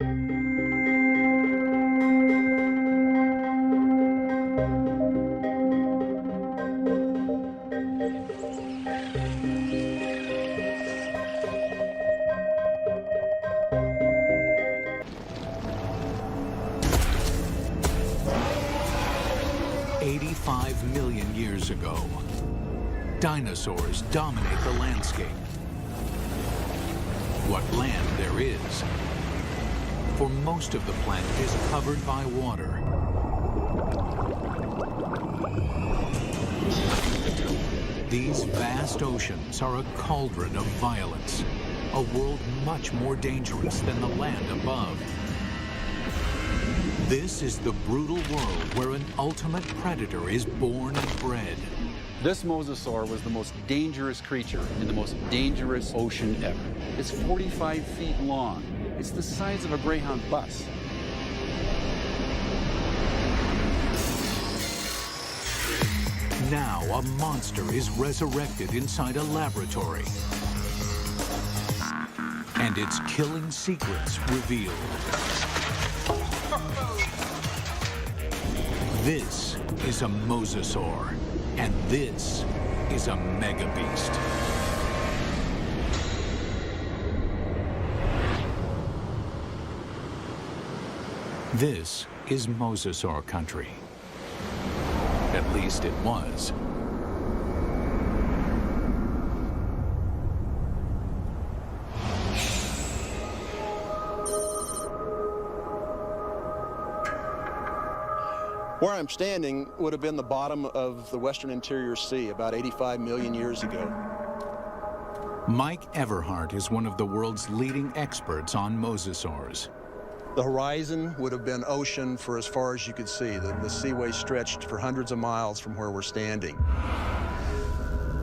"85 million years ago, dinosaurs dominate the landscape. What land there is, for most of the planet is covered by water. These vast oceans are a cauldron of violence, a world much more dangerous than the land above. This is the brutal world where an ultimate predator is born and bred. This mosasaur was the most dangerous creature in the most dangerous ocean ever. It's 45 feet long. It's the size of a Greyhound bus. Now a monster is resurrected inside a laboratory, and its killing secrets revealed. This is a mosasaur, and this is a mega beast. This is mosasaur country. At least it was. Where I'm standing would have been the bottom of the western interior sea about 85 million years ago. Mike Everhart is one of the world's leading experts on mosasaurs. The horizon would have been ocean for as far as you could see. The seaway stretched for hundreds of miles from where we're standing.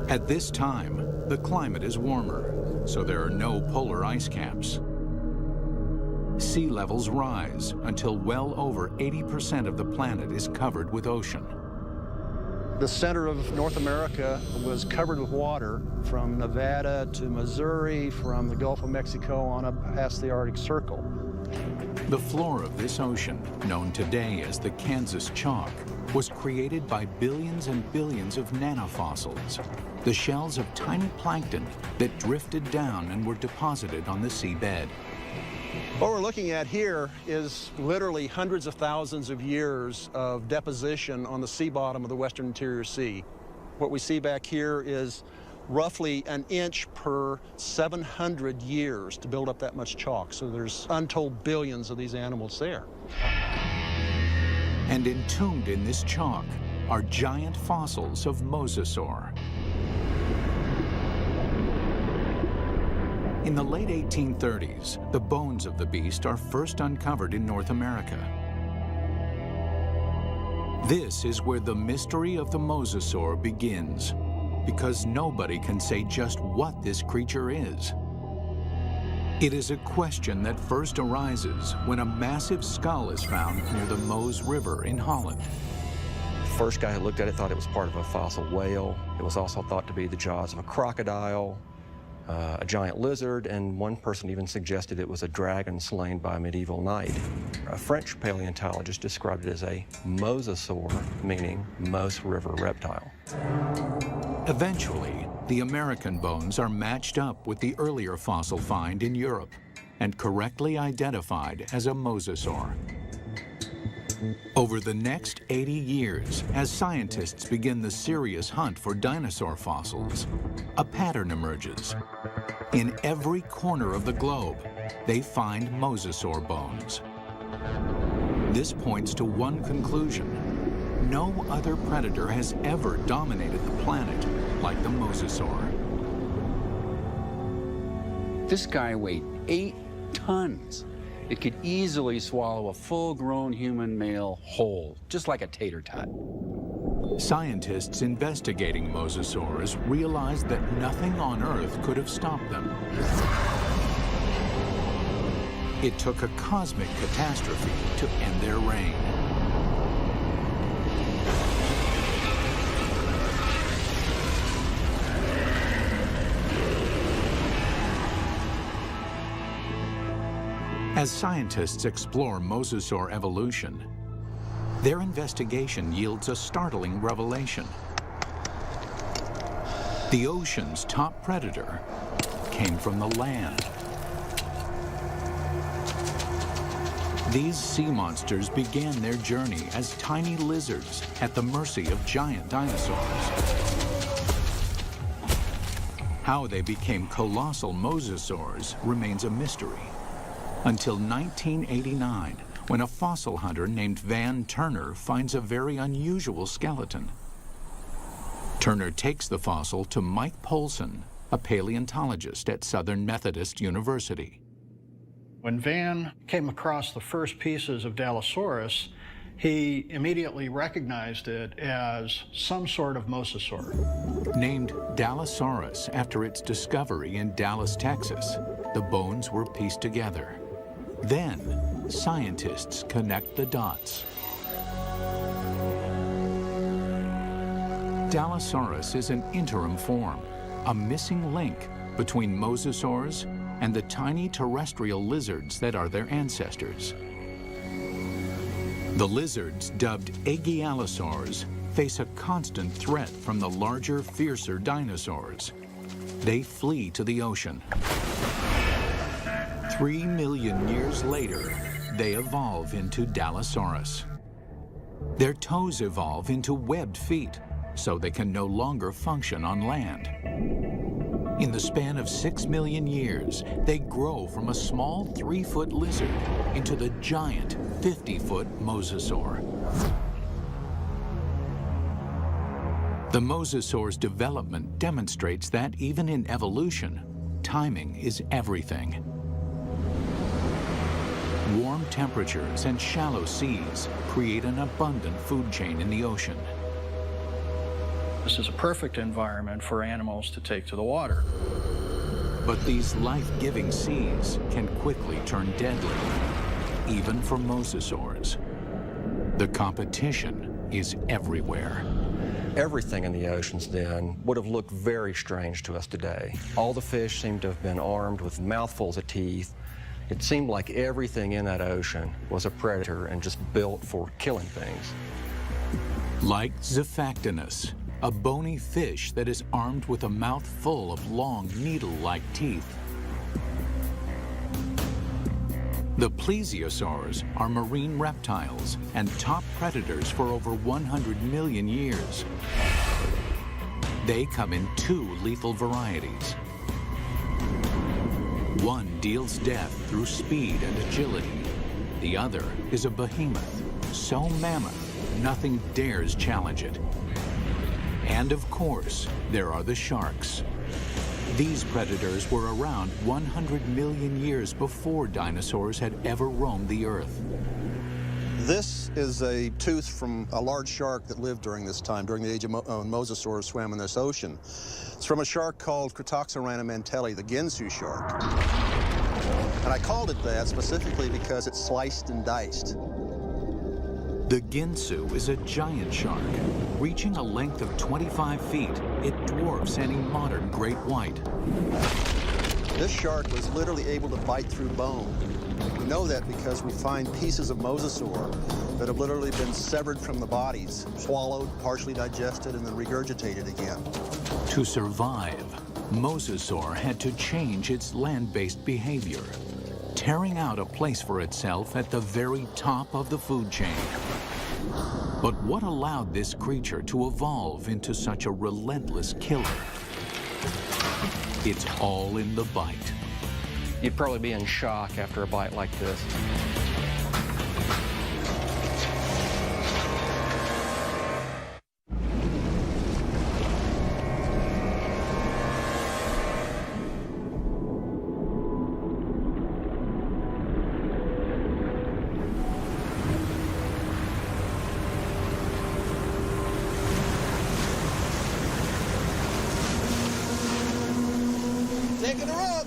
At this time, the climate is warmer, so there are no polar ice caps. Sea levels rise until well over 80% of the planet is covered with ocean. The center of North America was covered with water from Nevada to Missouri, from the Gulf of Mexico on up past the Arctic Circle. The floor of this ocean, known today as the Kansas Chalk, was created by billions and billions of nanofossils, the shells of tiny plankton that drifted down and were deposited on the seabed. What we're looking at here is literally hundreds of thousands of years of deposition on the sea bottom of the western interior sea. What we see back here is roughly an inch per 700 years to build up that much chalk. So there's untold billions of these animals there. And entombed in this chalk are giant fossils of mosasaur. In the late 1830s, the bones of the beast are first uncovered in North America. This is where the mystery of the mosasaur begins, because nobody can say just what this creature is. It is a question that first arises when a massive skull is found near the Meuse River in Holland. The first guy who looked at it thought it was part of a fossil whale. It was also thought to be the jaws of a crocodile, a giant lizard, and one person even suggested it was a dragon slain by a medieval knight. A French paleontologist described it as a mosasaur, meaning Meuse River reptile. Eventually, the American bones are matched up with the earlier fossil find in Europe and correctly identified as a mosasaur. Over the next 80 years, as scientists begin the serious hunt for dinosaur fossils, a pattern emerges. In every corner of the globe, they find mosasaur bones. This points to one conclusion: no other predator has ever dominated the planet like the mosasaur. This guy weighed 8 tons. It could easily swallow a full-grown human male whole, just like a tater tot. Scientists investigating mosasaurs realized that nothing on Earth could have stopped them. It took a cosmic catastrophe to end their reign. As scientists explore mosasaur evolution, their investigation yields a startling revelation. The ocean's top predator came from the land. These sea monsters began their journey as tiny lizards at the mercy of giant dinosaurs. How they became colossal mosasaurs remains a mystery, until 1989, when a fossil hunter named Van Turner finds a very unusual skeleton. Turner takes the fossil to Mike Polson, a paleontologist at Southern Methodist University. When Van came across the first pieces of Dallosaurus, he immediately recognized it as some sort of mosasaur. Named Dallosaurus after its discovery in Dallas, Texas, the bones were pieced together. Then, scientists connect the dots. Dallosaurus is an interim form, a missing link between mosasaurs and the tiny terrestrial lizards that are their ancestors. The lizards, dubbed Aegialosaurs, face a constant threat from the larger, fiercer dinosaurs. They flee to the ocean. 3 million years later, they evolve into Dallosaurus. Their toes evolve into webbed feet, so they can no longer function on land. In the span of 6 million years, they grow from a small 3-foot lizard into the giant 50-foot mosasaur. The mosasaur's development demonstrates that even in evolution, timing is everything. Warm temperatures and shallow seas create an abundant food chain in the ocean. This is a perfect environment for animals to take to the water. But these life-giving seas can quickly turn deadly, even for mosasaurs. The competition is everywhere. Everything in the oceans then would have looked very strange to us today. All the fish seemed to have been armed with mouthfuls of teeth. It seemed like everything in that ocean was a predator and just built for killing things. Like Zephactinus, a bony fish that is armed with a mouth full of long, needle-like teeth. The plesiosaurs are marine reptiles and top predators for over 100 million years. They come in 2 lethal varieties. One deals death through speed and agility. The other is a behemoth, so mammoth, nothing dares challenge it. And of course, there are the sharks. These predators were around 100 million years before dinosaurs had ever roamed the earth. This is a tooth from a large shark that lived during this time, during the age of mosasaurs swam in this ocean. It's from a shark called Cretoxorana mantelli, the Ginsu shark. And I called it that specifically because it's sliced and diced. The Ginsu is a giant shark. Reaching a length of 25 feet, it dwarfs any modern great white. This shark was literally able to bite through bone. We know that because we find pieces of mosasaur that have literally been severed from the bodies, swallowed, partially digested, and then regurgitated again. To survive, mosasaur had to change its land-based behavior, tearing out a place for itself at the very top of the food chain. But what allowed this creature to evolve into such a relentless killer? It's all in the bite. You'd probably be in shock after a bite like this. Taking her up.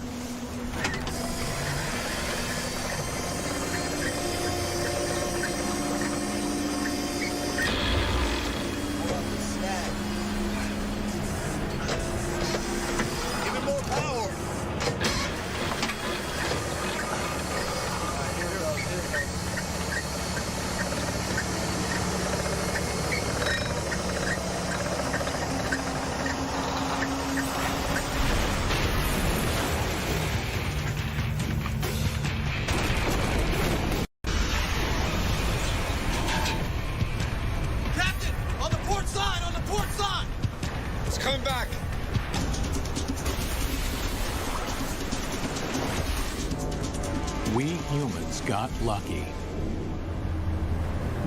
humans got lucky.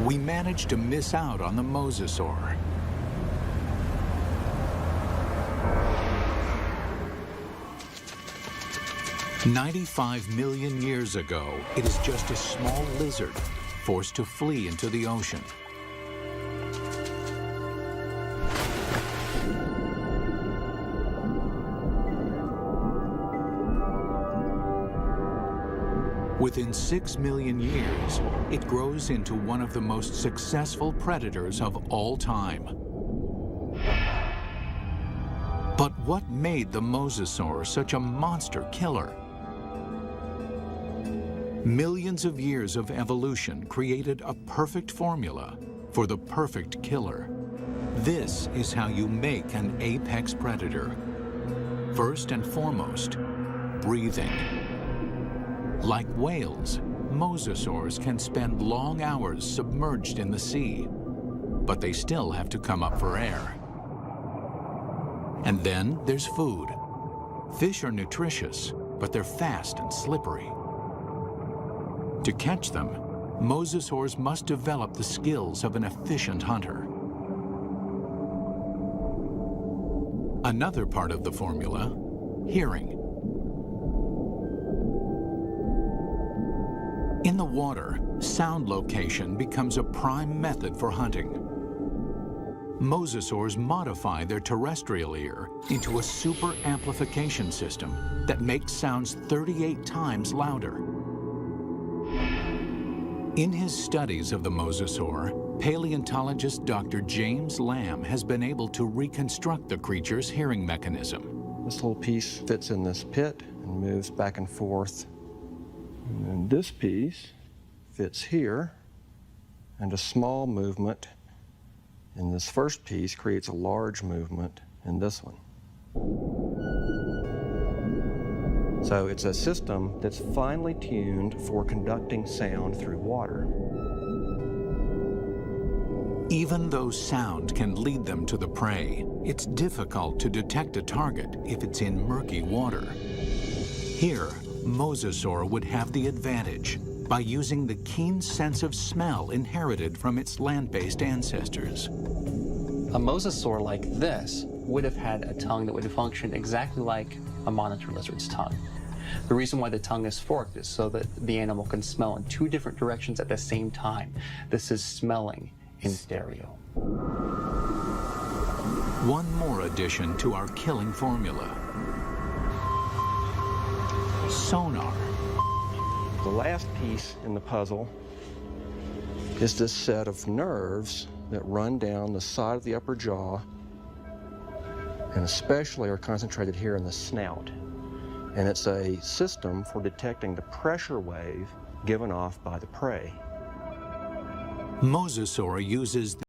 We managed to miss out on the mosasaur. "95 million years ago, it is just a small lizard forced to flee into the ocean. Within 6 million years, it grows into one of the most successful predators of all time. But what made the mosasaur such a monster killer? Millions of years of evolution created a perfect formula for the perfect killer. This is how you make an apex predator. First and foremost, breathing. Like whales, mosasaurs can spend long hours submerged in the sea, but they still have to come up for air. And then there's food. Fish are nutritious, but they're fast and slippery. To catch them, mosasaurs must develop the skills of an efficient hunter. Another part of the formula, hearing. In the water, sound location becomes a prime method for hunting. Mosasaurs modify their terrestrial ear into a super amplification system that makes sounds 38 times louder. In his studies of the mosasaur, paleontologist Dr. James Lamb has been able to reconstruct the creature's hearing mechanism. This little piece fits in this pit and moves back and forth. And then this piece fits here, and a small movement in this first piece creates a large movement in this one. So it's a system that's finely tuned for conducting sound through water. Even though sound can lead them to the prey, it's difficult to detect a target if it's in murky water. Here, mosasaur would have the advantage by using the keen sense of smell inherited from its land-based ancestors. A mosasaur like this would have had a tongue that would function exactly like a monitor lizard's tongue. The reason why the tongue is forked is so that the animal can smell in two different directions at the same time. This is smelling in stereo. One more addition to our killing formula. Sonar. The last piece in the puzzle is this set of nerves that run down the side of the upper jaw and especially are concentrated here in the snout. And it's a system for detecting the pressure wave given off by the prey. Mosasaur uses